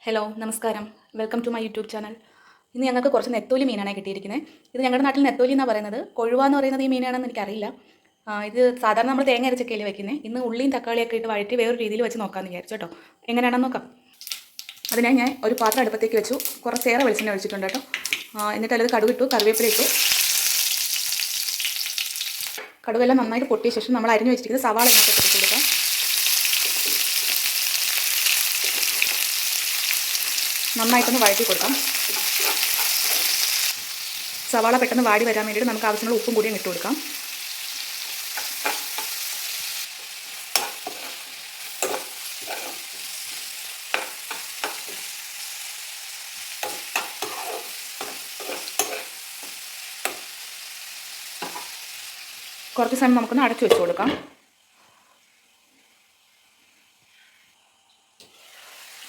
Hello നമസ്കാരം, welcome to my YouTube channel. ഇന്ന് ഞങ്ങൾക്ക് കുറച്ച് നെത്തോലി മീനാണ് കിട്ടിയിരിക്കുന്നത്. ഇത് ഞങ്ങളുടെ നാട്ടിൽ നെത്തോലി എന്നാണ് പറയുന്നത്. കൊഴുവ എന്ന് പറയുന്നത് ഈ മീനാണെന്ന് എനിക്കറിയില്ല. ഇത് സാധാരണ നമ്മൾ തേങ്ങ അരച്ചൊക്കെയല്ലേ വെക്കുന്നത്. ഇന്ന് ഉള്ളിയും തക്കാളിയൊക്കെ ഇട്ട് വഴറ്റി വേറൊരു രീതിയിൽ വെച്ച് നോക്കാമെന്ന് വിചാരിച്ചു കേട്ടോ. എങ്ങനെയാണെന്ന് നോക്കാം. അതിനായി ഞാൻ ഒരു പാത്രം അടുപ്പത്തേക്ക് വെച്ചു. കുറച്ചേറെ വെളിച്ചെണ്ണ ഒഴിച്ചിട്ടുണ്ട് കേട്ടോ. എന്നിട്ട് അതിൽ കടുക് ഇട്ടു, കറിവേപ്പില ഇട്ടു. കടുകെല്ലാം നന്നായിട്ട് പൊട്ടിയ ശേഷം നമ്മൾ അരിഞ്ഞു വെച്ചിരിക്കുന്നത് സവാള ഇതിനകത്ത് ഇട്ട് കൊടുക്കാം. നന്നായിട്ടൊന്ന് വഴറ്റി കൊടുക്കാം. സവാള പെട്ടെന്ന് വാടി വരാൻ വേണ്ടിയിട്ട് നമുക്ക് ആവശ്യമുള്ള ഉപ്പും കൂടിയും ഇട്ട് കൊടുക്കാം. കുറച്ച് സമയം നമുക്കൊന്ന് അടച്ചു വെച്ച് കൊടുക്കാം.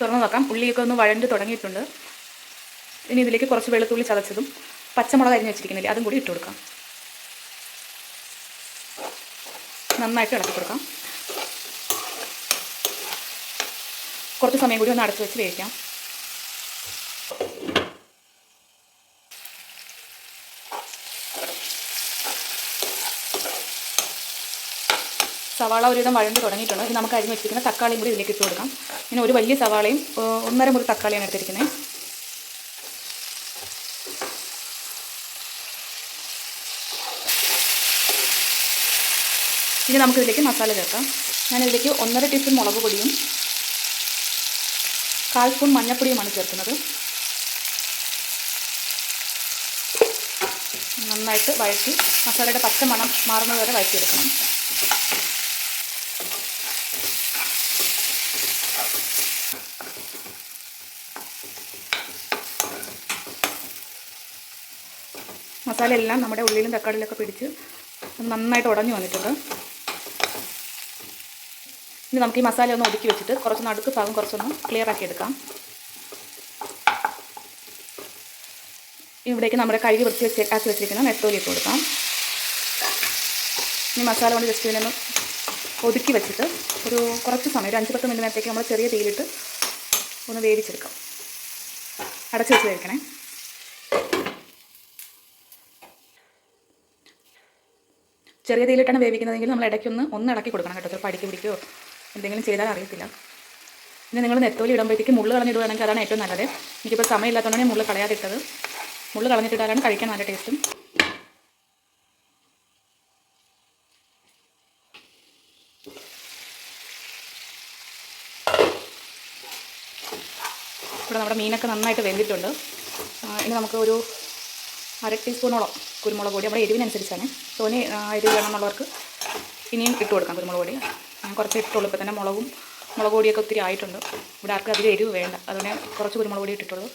തുറന്ന് നോക്കാം. ഉള്ളിയൊക്കെ ഒന്ന് വഴണ്ട് തുടങ്ങിയിട്ടുണ്ട്. ഇനി ഇതിലേക്ക് കുറച്ച് വെളുത്തുള്ളി ചതച്ചതും പച്ചമുളക് അരിഞ്ഞ് വെച്ചിരിക്കുന്നില്ലേ അതും കൂടി ഇട്ട് കൊടുക്കാം. നന്നായിട്ട് ഇളക്കി കൊടുക്കാം. കുറച്ച് സമയം കൂടി ഒന്ന് അടച്ചു വെച്ച് വേവിക്കാം. സവാള ഒരുവിധം വഴണ്ട് തുടങ്ങിയിട്ടുണ്ട്. ഇനി നമുക്ക് അരിഞ്ഞ് വെച്ചിരിക്കുന്ന തക്കാളിയും കൂടി ഇതിലേക്ക് ഇട്ട് കൊടുക്കാം. ഇങ്ങനെ ഒരു വലിയ സവാളയും 1.5 മുറി തക്കാളിയാണ് എടുത്തിരിക്കുന്നത്. ഇനി നമുക്കിതിലേക്ക് മസാല ചേർക്കാം. ഞാനിതിലേക്ക് 1.5 ടീസ്പൂൺ മുളക് പൊടിയും 1/4 സ്പൂൺ മഞ്ഞൾപ്പൊടിയുമാണ് ചേർക്കുന്നത്. നന്നായിട്ട് വഴറ്റി മസാലയുടെ പച്ച മണം മാറുന്നത് വരെ വഴറ്റിയെടുക്കണം. മസാല എല്ലാം നമ്മുടെ ഉള്ളിലും തക്കാളിയിലൊക്കെ പിടിച്ച് നന്നായിട്ട് ഉടഞ്ഞു വന്നിട്ടുണ്ട്. ഇനി നമുക്ക് ഈ മസാല ഒന്ന് ഒതുക്കി വെച്ചിട്ട് കുറച്ച് നടുക്ക് ഭാഗം കുറച്ചൊന്ന് ക്ലിയർ ആക്കി എടുക്കാം. ഇവിടേക്ക് നമ്മുടെ കഴുകി ആക്കി വെച്ചിരിക്കുന്ന നെത്തോലി ഇട്ട് കൊടുക്കാം. ഇനി മസാല കൊണ്ട് ജസ്റ്റ് ഇതിനൊന്ന് ഒതുക്കി വെച്ചിട്ട് ഒരു കുറച്ച് സമയം, ഒരു 5-10 മിനിറ്റ് നേരത്തേക്ക് നമ്മൾ ചെറിയ തീയിലിട്ട് ഒന്ന് വേവിച്ചെടുക്കാം. അടച്ചു വെച്ച് വേവിക്കണേ. ചെറിയ തീയിലിട്ടാണ് വേവിക്കുന്നതെങ്കിൽ നമ്മൾ ഇടയ്ക്കൊന്ന് ഇളക്കി കൊടുക്കണം കേട്ടോ. ചിലപ്പോൾ അടിക്ക് പിടിക്കുകയോ എന്തെങ്കിലും ചെയ്താൽ അറിയത്തില്ല. പിന്നെ നിങ്ങൾ നെത്തോലി ഇടുമ്പോഴത്തേക്ക് മുള്ള് കളഞ്ഞിടുകയാണെങ്കിൽ അതാണ് ഏറ്റവും നല്ലത്. എനിക്കിപ്പോൾ സമയമില്ലാത്തതുകൊണ്ടാണ് ഞാൻ മുള്ള് കളയാതിട്ടത്. മുള്ള് കളഞ്ഞിട്ടിട്ടാലാണ് കഴിക്കാൻ നല്ല ടേസ്റ്റും. ഇവിടെ നമ്മുടെ മീനൊക്കെ നന്നായിട്ട് വെന്തിട്ടുണ്ട്. ഇനി നമുക്ക് ഒരു 1/2 ടീസ്പൂണോളം കുരുമുളക് പൊടി, നമ്മുടെ എരിവിനനുസരിച്ചാണ്. തോനെ എരിവ് വേണമെന്നുള്ളവർക്ക് ഇനിയും ഇട്ട് കൊടുക്കാം കുരുമുളക് പൊടി. ഞാൻ കുറച്ച് ഇട്ടുള്ളൂ. ഇപ്പോൾ തന്നെ മുളക് പൊടിയൊക്കെ ഒത്തിരി ആയിട്ടുണ്ട്. ഇവിടെ ആർക്കും അധികം എരിവ് വേണ്ട, അതുകൊണ്ട് കുറച്ച് കുരുമുളക് പൊടി ഇട്ടിട്ടുള്ളൂ.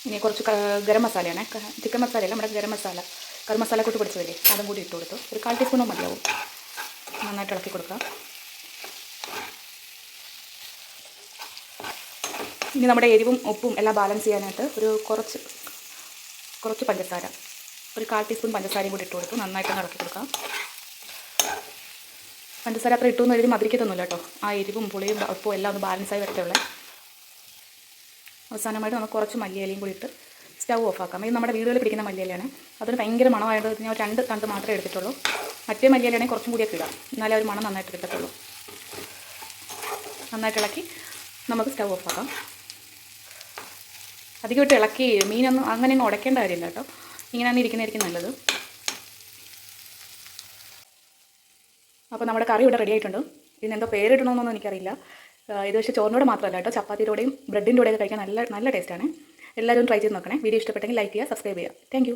ഇനി കുറച്ച് ഗരം മസാലയാണ്, ചിക്കൻ മസാലയല്ല, നമ്മുടെ ഗരം മസാല കൂട്ടി പിടിച്ചതല്ലേ, അതും കൂടി ഇട്ട് കൊടുത്തു. ഒരു 1/4 ടീസ്പൂണോ മതിയാവും. നന്നായിട്ട് ഇളക്കി കൊടുക്കാം. ഇനി നമ്മുടെ എരിവും ഉപ്പും എല്ലാം ബാലൻസ് ചെയ്യാനായിട്ട് കുറച്ച് പഞ്ചസാര, ഒരു 1/4 ടീസ്പൂൺ പഞ്ചസാരയും കൂടി ഇട്ട് കൊടുത്തു. നന്നായിട്ടൊന്ന് ഇളക്കി കൊടുക്കാം. പഞ്ചസാര അത്ര ഇട്ടു എന്ന് എഴുതി മധുരിക്കത്തൊന്നുമില്ല കേട്ടോ. ആ എരിവും പുളിയും ഉപ്പും എല്ലാം ഒന്ന് ബാലൻസായി വരത്തുള്ളൂ. അവസാനമായിട്ട് നമുക്ക് കുറച്ച് മല്ലിയിലയും കൂടി ഇട്ട് സ്റ്റൗ ഓഫാക്കാം. ഇത് നമ്മുടെ വീടുകളിൽ പിടിക്കുന്ന മല്ലിയിലയാണ്. അതിന് ഭയങ്കര മണമായത് ഞാൻ 2 തണ്ട് മാത്രമേ എടുത്തിട്ടുള്ളൂ. മറ്റേ മല്ലിയിലാണെങ്കിൽ കുറച്ചും കൂടിയൊക്കെ ഇടാം, എന്നാലേ ഒരു മണം നന്നായിട്ട് കിട്ടത്തുള്ളൂ. നന്നായിട്ട് ഇളക്കി നമുക്ക് സ്റ്റൗ ഓഫാക്കാം. അധികം ഇട്ട് ഇളക്കി മീനൊന്നും അങ്ങനെ അങ്ങ് ഉടയ്ക്കേണ്ട കാര്യമില്ല കേട്ടോ. ഇങ്ങനെയാണ് ഇരിക്കുന്നതായിരിക്കും നല്ലത്. അപ്പോൾ നമ്മുടെ കറി ഇവിടെ റെഡി ആയിട്ടുണ്ട്. ഇതിനെന്തോ പേരിടണമെന്നൊന്നും എനിക്കറിയില്ല. ഇത് പക്ഷേ ചോറിനോട് മാത്രമല്ല കേട്ടോ, ചപ്പാത്തിയുടെയും ബ്രെഡിൻ്റെ കൂടെയൊക്കെ കഴിക്കാൻ നല്ല ടേസ്റ്റാണ്. എല്ലാവരും ട്രൈ ചെയ്ത് നോക്കണേ. വീഡിയോ ഇഷ്ടപ്പെട്ടെങ്കിൽ ലൈക്ക് ചെയ്യുക, സബ്സ്ക്രൈബ് ചെയ്യുക. താങ്ക്